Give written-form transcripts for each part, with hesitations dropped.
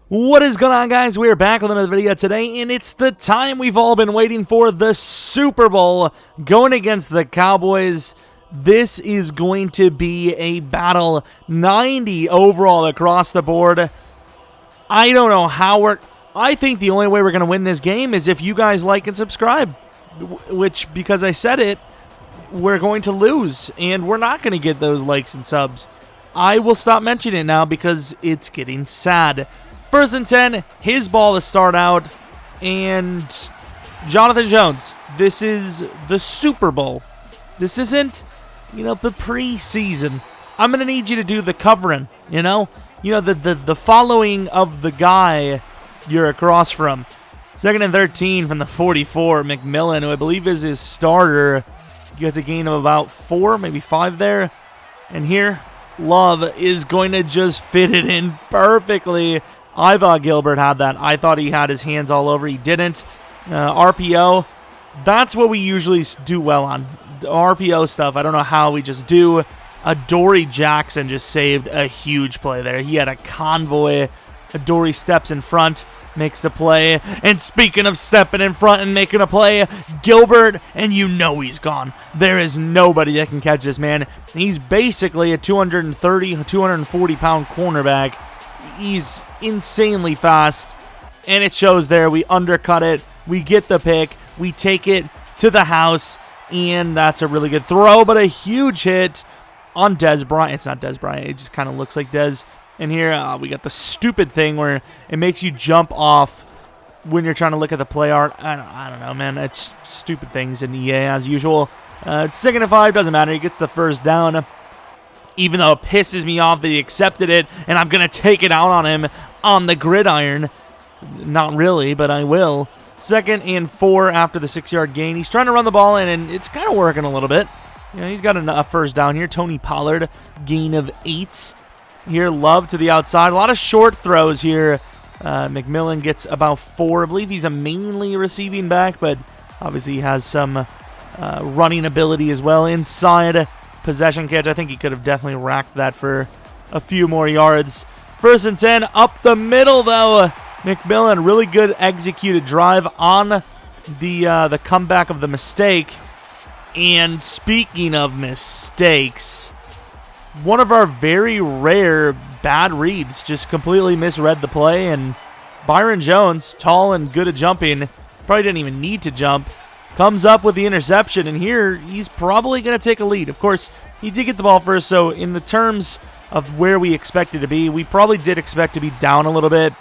What is going on, guys? We are back with another video today, and it's the time we've all been waiting for, the Super Bowl going against the Cowboys. This is going to be a battle, 90 overall across the board. I don't know how I think the only way we're going to win this game is if you guys like and subscribe, which, because I said it, we're going to lose, and we're not going to get those likes and subs. I will stop mentioning it now because it's getting sad. First and 10, his ball to start out, and Jonathan Jones, this is the Super Bowl. This isn't, the preseason. I'm going to need you to do the covering, the following of the guy you're across from. Second and 13 from the 44, McMillan, who I believe is his starter, gets a gain of about 4, maybe 5 there. And here, Love is going to just fit it in perfectly. I thought Gilbert had that. I thought he had his hands all over. He didn't. RPO, that's what we usually do well on. The RPO stuff, I don't know how we just do. Adoree Jackson just saved a huge play there. He had a convoy. Adoree steps in front, makes the play. And speaking of stepping in front and making a play, Gilbert, and he's gone. There is nobody that can catch this man. He's basically a 230, 240-pound cornerback. He's insanely fast, and it shows there. We undercut it. We get the pick. We take it to the house, and that's a really good throw, but a huge hit on Dez Bryant. It's not Dez Bryant. It just kind of looks like Dez. And here we got the stupid thing where it makes you jump off when you're trying to look at the play art. I don't know, man. It's stupid things in EA as usual. Second and 5, doesn't matter. He gets the first down. Even though it pisses me off that he accepted it, and I'm going to take it out on him on the gridiron. Not really, but I will. Second and 4 after the 6-yard gain. He's trying to run the ball in, and it's kind of working a little bit. He's got a first down here. Tony Pollard, gain of 8. Here, Love to the outside. A lot of short throws here. McMillan gets about 4. I believe he's a mainly receiving back, but obviously he has some running ability as well. Inside possession catch. I think he could have definitely racked that for a few more yards. First and 10, up the middle, though. McMillan, really good executed drive on the comeback of the mistake. And speaking of mistakes, one of our very rare bad reads, just completely misread the play, and Byron Jones, tall and good at jumping, probably didn't even need to jump, comes up with the interception, and here he's probably going to take a lead. Of course, he did get the ball first, so in the terms of where we expected to be, we probably did expect to be down a little bit.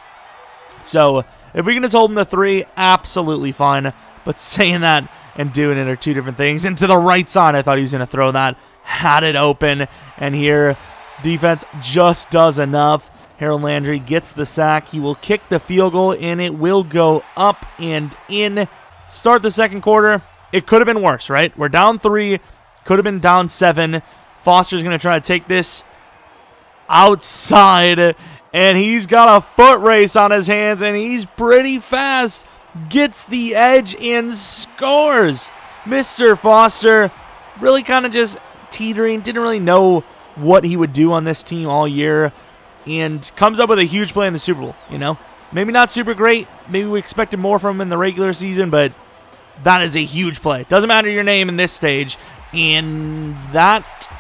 So if we can just hold him to 3, absolutely fine. But saying that and doing it are two different things. And to the right side, I thought he was going to throw that. Had it open, and here defense just does enough. Harold Landry gets the sack. He will kick the field goal, and it will go up and in. Start the second quarter. It could have been worse, right? We're down 3. Could have been down 7. Foster's going to try to take this outside, and he's got a foot race on his hands, and he's pretty fast. Gets the edge and scores. Mr. Foster really kind of just teetering, didn't really know what he would do on this team all year, and comes up with a huge play in the Super Bowl, Maybe not super great. Maybe we expected more from him in the regular season, but that is a huge play. Doesn't matter your name in this stage, and that,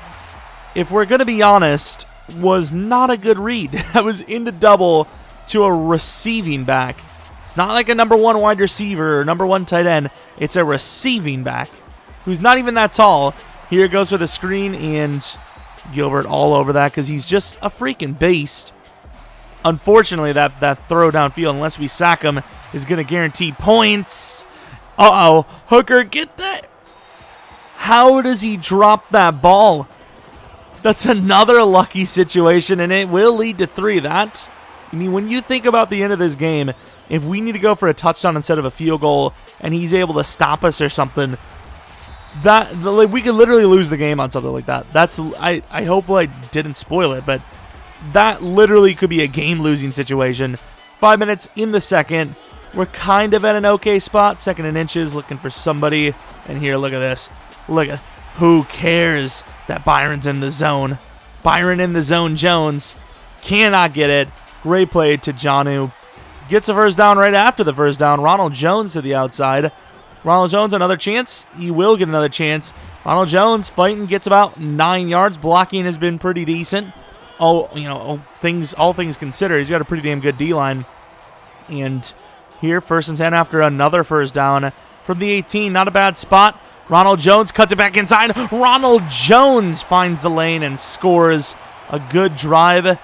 if we're going to be honest, was not a good read. That was into double to a receiving back. It's not like a number 1 wide receiver or number 1 tight end. It's a receiving back who's not even that tall. Here goes for the screen, and Gilbert all over that because he's just a freaking beast. Unfortunately, that throw downfield, unless we sack him, is going to guarantee points. Uh-oh. Hooker, get that. How does he drop that ball? That's another lucky situation, and it will lead to 3. When you think about the end of this game, if we need to go for a touchdown instead of a field goal, and he's able to stop us or something, we could literally lose the game on something like that. I hope I didn't spoil it, but that literally could be a game-losing situation. 5 minutes in the second. We're kind of at an okay spot. 2nd and inches, looking for somebody. And here, look at this. Look at, who cares that Byron's in the zone? Byron in the zone, Jones cannot get it. Great play to Jonnu. Gets a first down right after the first down. Ronald Jones to the outside. Ronald Jones, another chance. He will get another chance. Ronald Jones fighting, gets about 9 yards. Blocking has been pretty decent. All things considered, he's got a pretty damn good D-line. And here, 1st and 10 after another first down from the 18. Not a bad spot. Ronald Jones cuts it back inside. Ronald Jones finds the lane and scores a good drive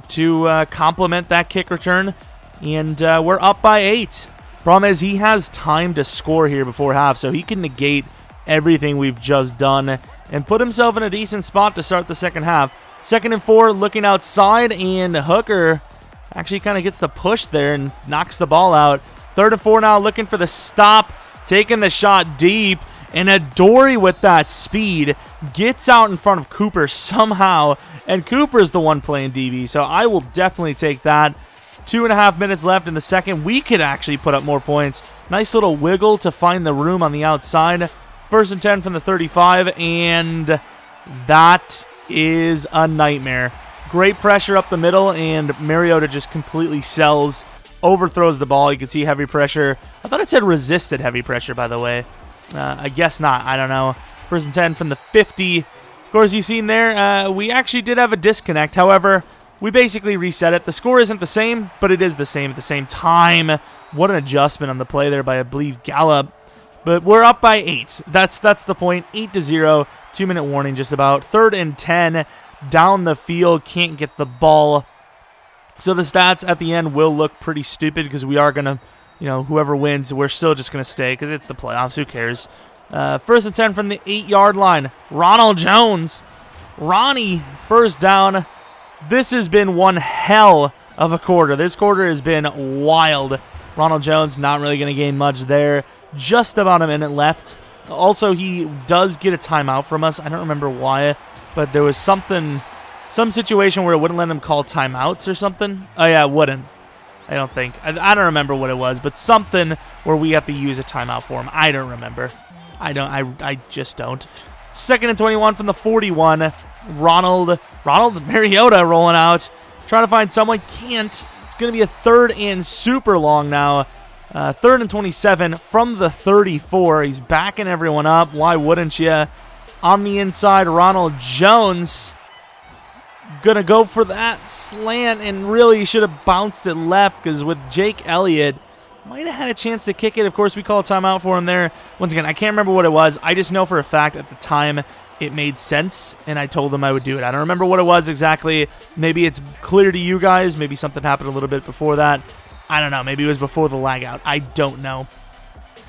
to complement that kick return. And we're up by 8. Problem is, he has time to score here before half, so he can negate everything we've just done and put himself in a decent spot to start the second half. 2nd and 4, looking outside, and Hooker actually kind of gets the push there and knocks the ball out. 3rd and 4 now, looking for the stop, taking the shot deep, and Adoree with that speed gets out in front of Cooper somehow, and Cooper's the one playing DB, so I will definitely take that. 2.5 minutes left in the second. We could actually put up more points. Nice little wiggle to find the room on the outside. 1st and 10 from the 35, and that is a nightmare. Great pressure up the middle, and Mariota just completely sells, overthrows the ball. You can see heavy pressure. I thought it said resisted heavy pressure, by the way. I guess not. I don't know. 1st and 10 from the 50. Of course, you've seen there, we actually did have a disconnect. However, we basically reset it. The score isn't the same, but it is the same at the same time. What an adjustment on the play there by, I believe, Gallup. But we're up by 8. That's the point. 8-0. 2-minute warning just about. 3rd and 10. Down the field. Can't get the ball. So the stats at the end will look pretty stupid because we are going to, whoever wins, we're still just going to stay because it's the playoffs. Who cares? 1st and 10 from the 8-yard line. Ronald Jones. Ronnie, first down. This has been one hell of a quarter. This quarter has been wild. Ronald Jones not really going to gain much there. Just about a minute left. Also, he does get a timeout from us. I don't remember why, but there was some situation where it wouldn't let him call timeouts or something. Oh, yeah, it wouldn't. I don't think. I don't remember what it was, but something where we have to use a timeout for him. I don't remember. I just don't. 2nd and 21 from the 41. Ronald Mariota rolling out, trying to find someone. Can't. It's going to be a 3rd and super long now. 3rd and 27 from the 34. He's backing everyone up. Why wouldn't you? On the inside, Ronald Jones going to go for that slant, and really should have bounced it left because with Jake Elliott, might have had a chance to kick it. Of course, we call a timeout for him there. Once again, I can't remember what it was. I just know for a fact at the time it made sense, and I told them I would do it. I don't remember what it was exactly. Maybe it's clear to you guys. Maybe something happened a little bit before that. I don't know. Maybe it was before the lag out. I don't know.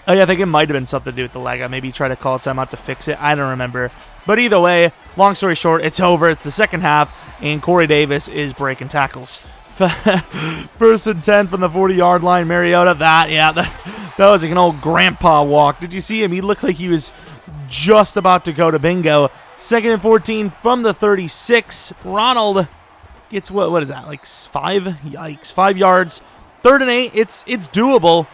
Oh, yeah, I think it might have been something to do with the lag out. Maybe try to call a timeout to fix it. I don't remember. But either way, long story short, it's over. It's the second half, and Corey Davis is breaking tackles. 1st and 10 from the 40-yard line. Mariota, that was like an old grandpa walk. Did you see him? He looked like he was just about to go to bingo. 2nd and 14 from the 36. Ronald gets, what is that, like 5? Yikes, 5 yards. 3rd and 8. It's doable,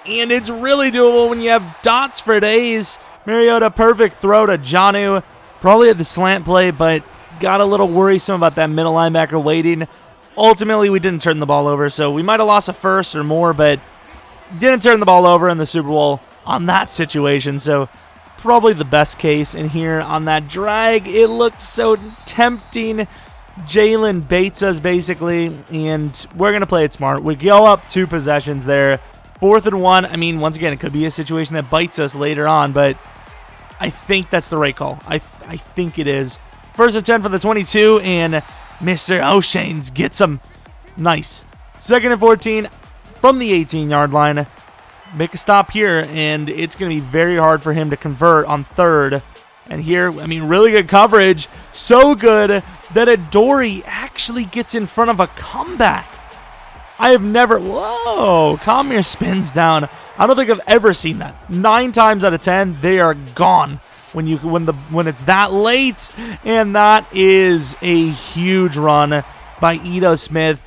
and it's really doable when you have dots for days. Mariota, perfect throw to Jonnu. Probably had the slant play, but got a little worrisome about that middle linebacker waiting. Ultimately, we didn't turn the ball over, so we might have lost a first or more, but didn't turn the ball over in the Super Bowl on that situation, so probably the best case. And here on that drag, it looked so tempting. Jalen baits us basically, and we're going to play it smart. We go up 2 possessions there. 4th and 1. I mean, once again, it could be a situation that bites us later on, but I think that's the right call. I think it is. 1st and 10 for the 22, and Mr. O'Shanes gets him. Nice. 2nd and 14 from the 18-yard line. Make a stop here, and it's going to be very hard for him to convert on 3rd. And here, I mean, really good coverage. So good that Adoree actually gets in front of a comeback. I have never... Whoa, calm your spins down. I don't think I've ever seen that. 9 times out of 10, they are gone when it's that late. And that is a huge run by Ito Smith.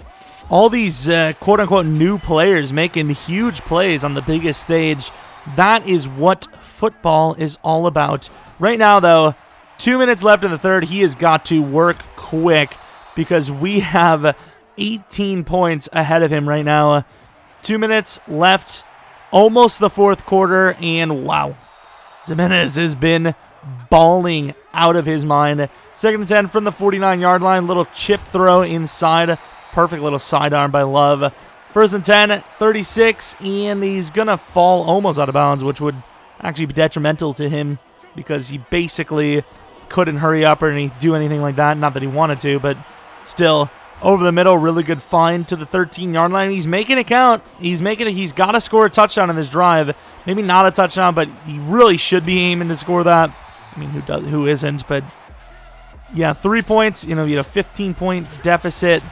All these quote-unquote new players making huge plays on the biggest stage. That is what football is all about. Right now, though, 2 minutes left in the third. He has got to work quick because we have 18 points ahead of him right now. 2 minutes left, almost the fourth quarter, and wow, Jimenez has been balling out of his mind. 2nd and 10 from the 49-yard line. Little chip throw inside. Perfect little sidearm by Love. 1st and 10, 36, and he's going to fall almost out of bounds, which would actually be detrimental to him because he basically couldn't hurry up or do anything like that. Not that he wanted to, but still, over the middle, really good find to the 13-yard line. He's making it count. He's got to score a touchdown in this drive. Maybe not a touchdown, but he really should be aiming to score that. I mean, who isn't? But yeah, 3 points. You had a 15-point deficit.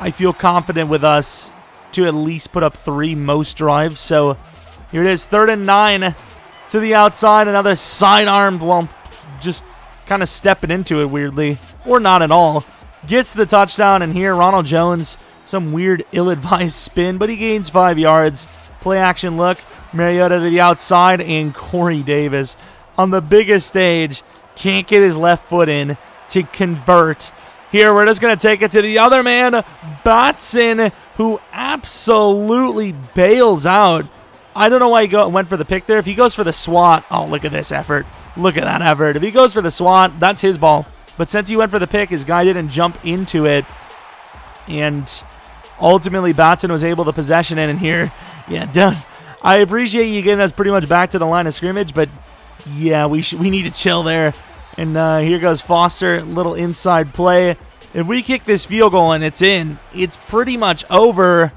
I feel confident with us to at least put up 3 most drives. So here it is, 3rd and 9 to the outside. Another sidearm, well, just kind of stepping into it weirdly, or not at all. Gets the touchdown, and here Ronald Jones, some weird ill-advised spin, but he gains 5 yards. Play action look, Mariota to the outside, and Corey Davis on the biggest stage can't get his left foot in to convert. Here, we're just going to take it to the other man, Batson, who absolutely bails out. I don't know why he went for the pick there. If he goes for the swat, oh, look at this effort. Look at that effort. If he goes for the swat, that's his ball. But since he went for the pick, his guy didn't jump into it. And ultimately, Batson was able to possession it. And here, yeah, I appreciate you getting us pretty much back to the line of scrimmage, but yeah, we need to chill there. And here goes Foster, little inside play. If we kick this field goal and it's in, it's pretty much over.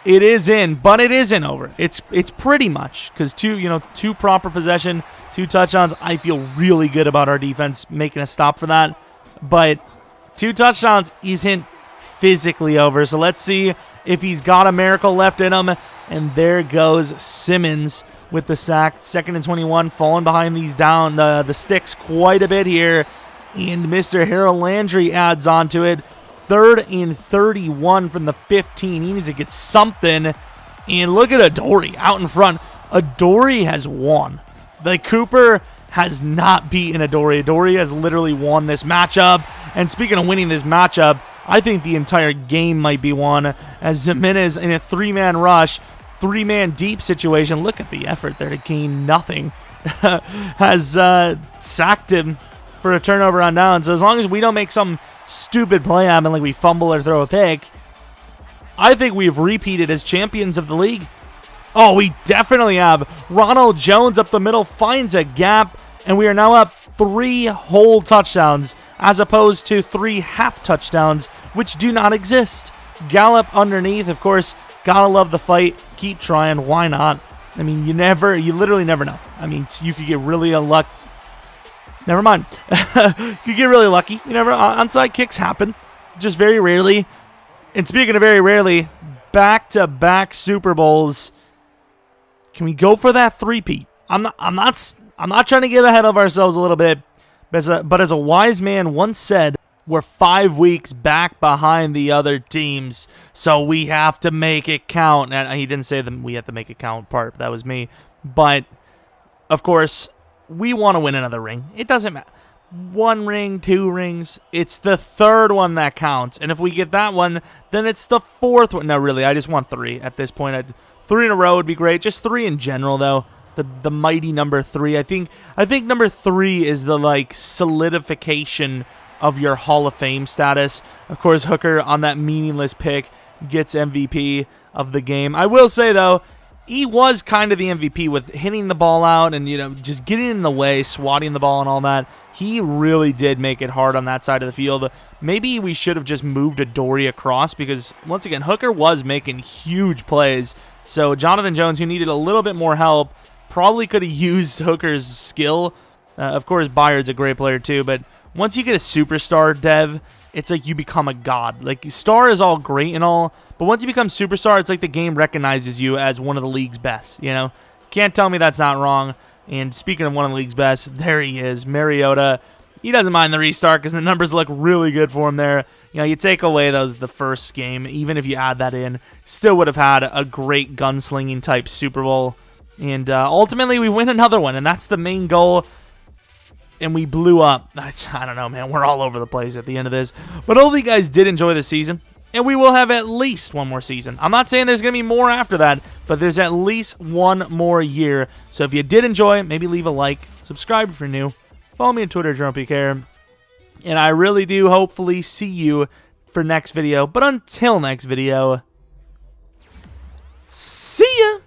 It is in, but it isn't over. It's pretty much, because two proper possession, 2 touchdowns. I feel really good about our defense making a stop for that. But 2 touchdowns isn't physically over. So let's see if he's got a miracle left in him. And there goes Simmons with the sack. 2nd and 21, falling behind these down the sticks quite a bit here. And Mr. Harold Landry adds on to it. 3rd and 31 from the 15. He needs to get something. And look at Adoree out in front. Adoree has won. Cooper has not beaten Adoree. Adoree has literally won this matchup. And speaking of winning this matchup, I think the entire game might be won as Jimenez in a 3-man rush, 3-man deep situation. Look at the effort there to gain nothing. has sacked him for a turnover on down. So as long as we don't make some stupid play happen, like we fumble or throw a pick, I think we've repeated as champions of the league. Oh, we definitely have. Ronald Jones up the middle finds a gap, and we are now up 3 whole touchdowns as opposed to 3 half touchdowns, which do not exist. Gallup underneath, of course, gotta love the fight. Keep trying, why not? I mean, you literally never know. I mean, you could get really unlucky. Never mind. You get really lucky. Onside kicks happen, just very rarely. And speaking of very rarely, back-to-back Super Bowls. Can we go for that 3-peat? I'm not trying to get ahead of ourselves a little bit, but as a wise man once said, we're 5 weeks back behind the other teams, so we have to make it count. And he didn't say that we have to make it count part. That was me. But of course, we want to win another ring. It doesn't matter. 1 ring, 2 rings. It's the 3rd one that counts. And if we get that one, then it's the 4th one. No, really, I just want 3 at this point. 3 in a row would be great. Just 3 in general, though. The mighty number 3. I think number 3 is the solidification of your Hall of Fame status. Of course, Hooker on that meaningless pick gets MVP of the game. I will say, though, he was kind of the MVP with hitting the ball out and, just getting in the way, swatting the ball and all that. He really did make it hard on that side of the field. Maybe we should have just moved Adoree across because, once again, Hooker was making huge plays. So Jonathan Jones, who needed a little bit more help, probably could have used Hooker's skill. Of course, Byard's a great player too, but once you get a superstar, Dev, it's like you become a god. Star is all great and all, but once you become superstar, it's like the game recognizes you as one of the league's best, Can't tell me that's not wrong. And speaking of one of the league's best, there he is, Mariota. He doesn't mind the restart because the numbers look really good for him there. You take away the first game, even if you add that in, still would have had a great gunslinging type Super Bowl. And ultimately, we win another one, and that's the main goal. and we blew up. I don't know, man. We're all over the place at the end of this. But hopefully you guys did enjoy the season, and we will have at least one more season. I'm not saying there's going to be more after that, but there's at least one more year. So if you did enjoy, maybe leave a like, subscribe if you're new, follow me on Twitter, Jeromepkr, and I really do hopefully see you for next video. But until next video, see ya!